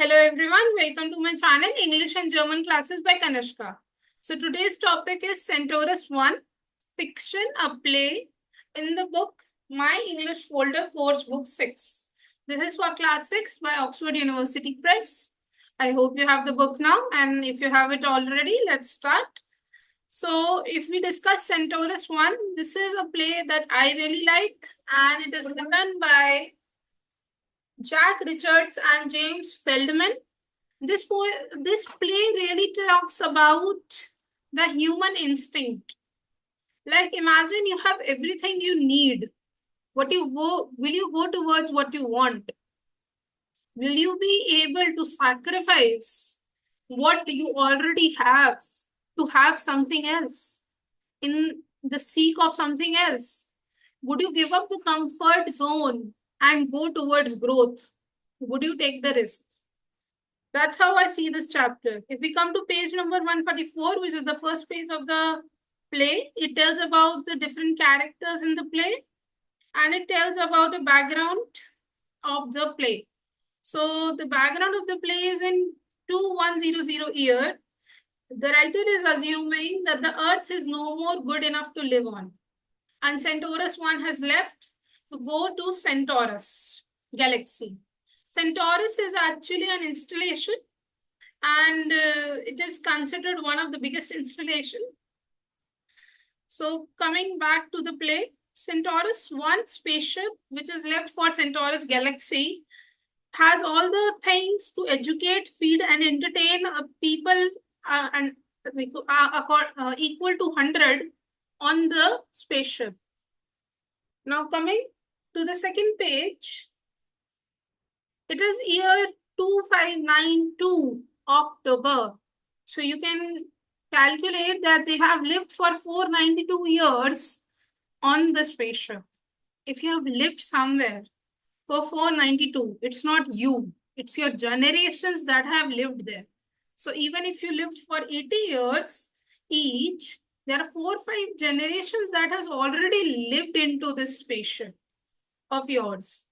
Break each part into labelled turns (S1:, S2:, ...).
S1: Hello everyone, welcome to my channel English and German classes by Kanishka. So today's topic is Centaurus 1, fiction, a play in the book My English Folder Course Book 6. This is for class 6 by Oxford University Press. I hope you have the book now, and if you have it already, let's start. So if we discuss Centaurus 1, this is a play that I really like, and it is written by Jack Richards and James Feldman. This play really talks about the human instinct. Like imagine you have everything you need. Will you go towards what you want? Will you be able to sacrifice what you already have to have something else in the seek of something else? Would you give up the comfort zone and go towards growth? Would you take the risk? That's how I see this chapter. If we come to page number 144, which is the first page of the play, it tells about the different characters in the play, and it tells about the background of the play. So the background of the play is in 2100 year. The writer is assuming that the earth is no more good enough to live on, and Centaurus 1 has left to go to Centaurus galaxy. Centaurus is actually an installation, and it is considered one of the biggest installation. So coming back to the play, Centaurus 1 spaceship, which is left for Centaurus galaxy, has all the things to educate, feed, and entertain people and equal to 100 on the spaceship. Now coming to the second page, it is year 2592 October. So you can calculate that they have lived for 492 years on the spaceship. If you have lived somewhere for 492, it's not you, it's your generations that have lived there. So even if you lived for 80 years each, there are 4 or 5 generations that has already lived into this spaceship of yours.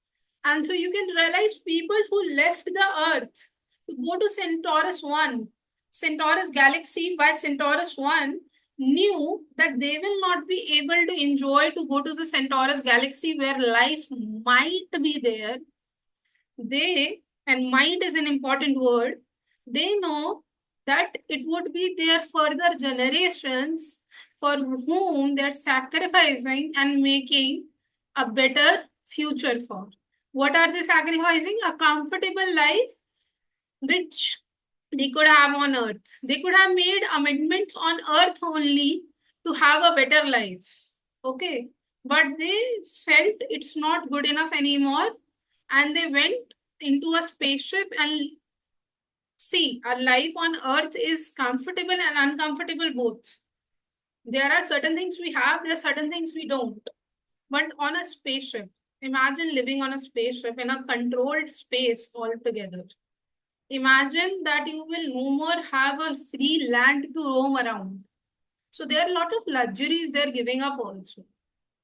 S1: And so you can realize people who left the earth to go to Centaurus 1, Centaurus galaxy by Centaurus 1, knew that they will not be able to enjoy to go to the Centaurus galaxy where life might be there. And might is an important word, they know that it would be their further generations for whom they're sacrificing and making a better future for. What are they sacrificing? A comfortable life which they could have on earth. They could have made amendments on earth only to have a better life. Okay. But they felt it's not good enough anymore, and they went into a spaceship and see, our life on earth is comfortable and uncomfortable both. There are certain things we have, there are certain things we don't. But on a spaceship, imagine living on a spaceship in a controlled space altogether. Imagine that you will no more have a free land to roam around. So there are a lot of luxuries they're giving up also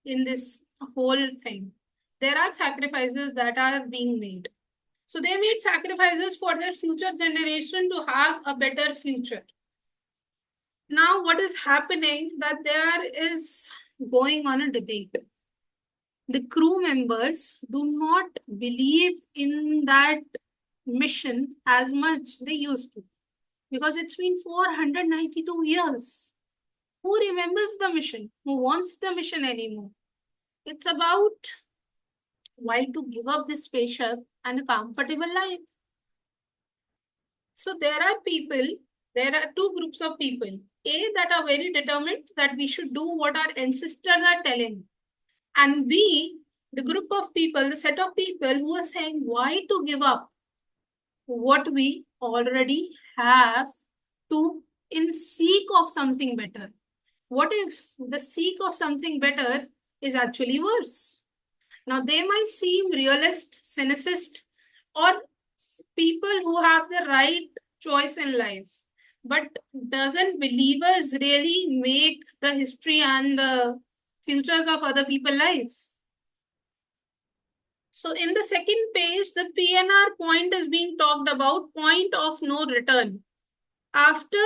S1: in this whole thing. There are sacrifices that are being made. So they made sacrifices for their future generation to have a better future. Now what is happening that there is going on a debate. The crew members do not believe in that mission as much they used to, because it's been 492 years. Who remembers the mission? Who wants the mission anymore? It's about why to give up this spaceship and a comfortable life. So there are two groups of people. A, that are very determined that we should do what our ancestors are telling. And B, the group of people, the set of people who are saying why to give up what we already have to in seek of something better. What if the seek of something better is actually worse? Now they might seem realist, cynicist, or people who have the right choice in life. But doesn't believers really make the history and the futures of other people's life? So in the second page, the PNR point is being talked about, point of no return. After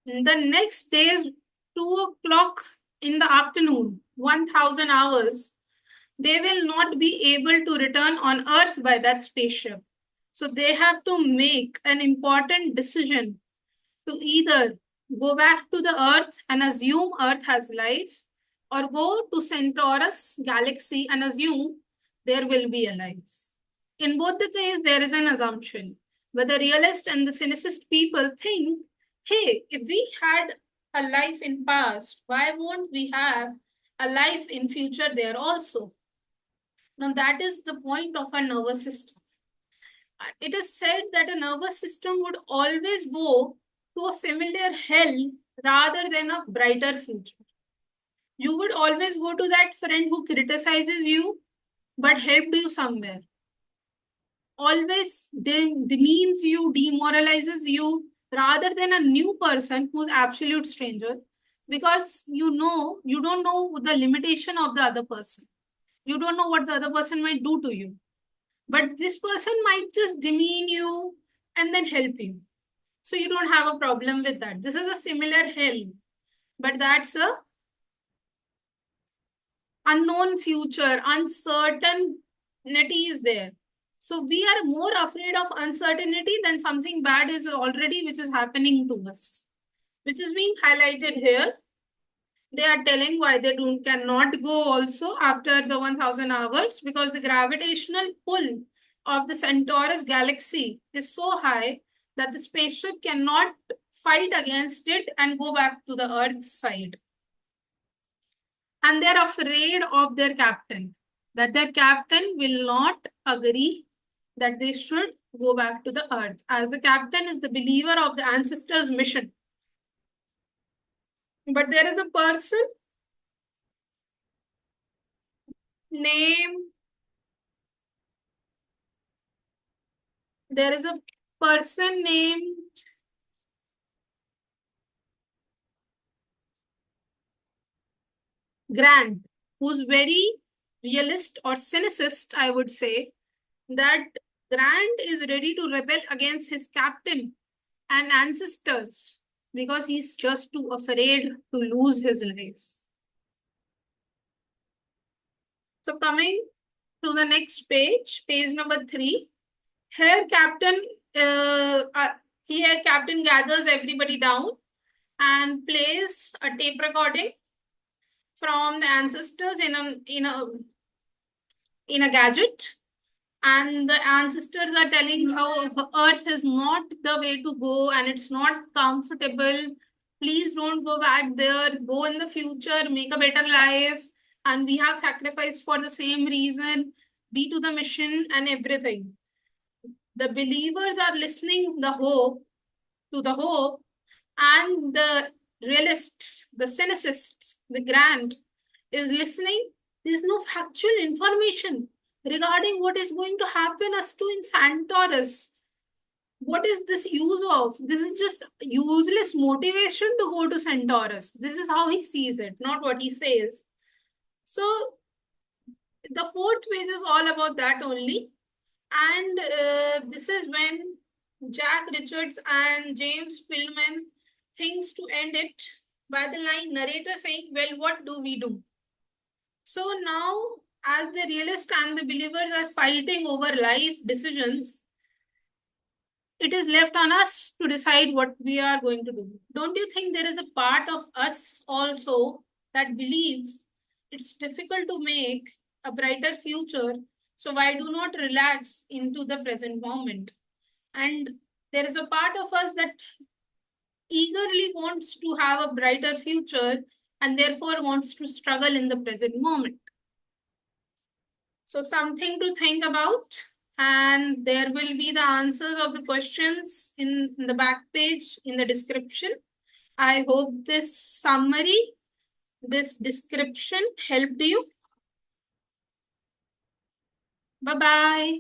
S1: the next day is 2 o'clock in the afternoon, 1000 hours, they will not be able to return on Earth by that spaceship. So they have to make an important decision to either go back to the Earth and assume Earth has life, or go to Centaurus galaxy and assume there will be a life. In both the cases, there is an assumption. But the realist and the cynicist people think, hey, if we had a life in past, why won't we have a life in future there also? Now that is the point of our nervous system. It is said that a nervous system would always go to a familiar hell rather than a brighter future. You would always go to that friend who criticizes you but helped you somewhere. Always demeans you, demoralizes you, rather than a new person who's absolute stranger, because you don't know the limitation of the other person. You don't know what the other person might do to you. But this person might just demean you and then help you. So you don't have a problem with that. This is a familiar hell, but that's a unknown future, uncertainty is there. So we are more afraid of uncertainty than something bad is already which is happening to us, which is being highlighted here. They are telling why they cannot go also after the 1000 hours, because the gravitational pull of the Centaurus galaxy is so high that the spaceship cannot fight against it and go back to the Earth's side. And they're afraid of their captain, that their captain will not agree that they should go back to the Earth, as the captain is the believer of the ancestors' mission. But there is a person named there is a person named Grant, who's very realist or cynicist, I would say, that Grant is ready to rebel against his captain and ancestors because he's just too afraid to lose his life. So coming to the next page, page number 3. Here, uh, uh, Captain gathers everybody down and plays a tape recording from the ancestors in a gadget, and the ancestors are telling how Earth is not the way to go and it's not comfortable. Please don't go back there. Go in the future, make a better life, and we have sacrificed for the same reason. Be to the mission and everything. The believers are listening to the hope, and the realists, the cynicists, the Grant is listening. There's no factual information regarding what is going to happen as to in Centaurus. What is this use of? This is just useless motivation to go to Centaurus. This is how he sees it, not what he says. So the fourth page is all about that only. And this is when Jack Richards and James Feldman thinks to end it by the line narrator saying, well, what do we do? So now, as the realist and the believers are fighting over life decisions, it is left on us to decide what we are going to do. Don't you think there is a part of us also that believes it's difficult to make a brighter future? So why do not relax into the present moment? And there is a part of us that eagerly wants to have a brighter future and therefore wants to struggle in the present moment. So something to think about, and there will be the answers of the questions in the back page in the description. I hope this summary, this description helped you. Bye-bye.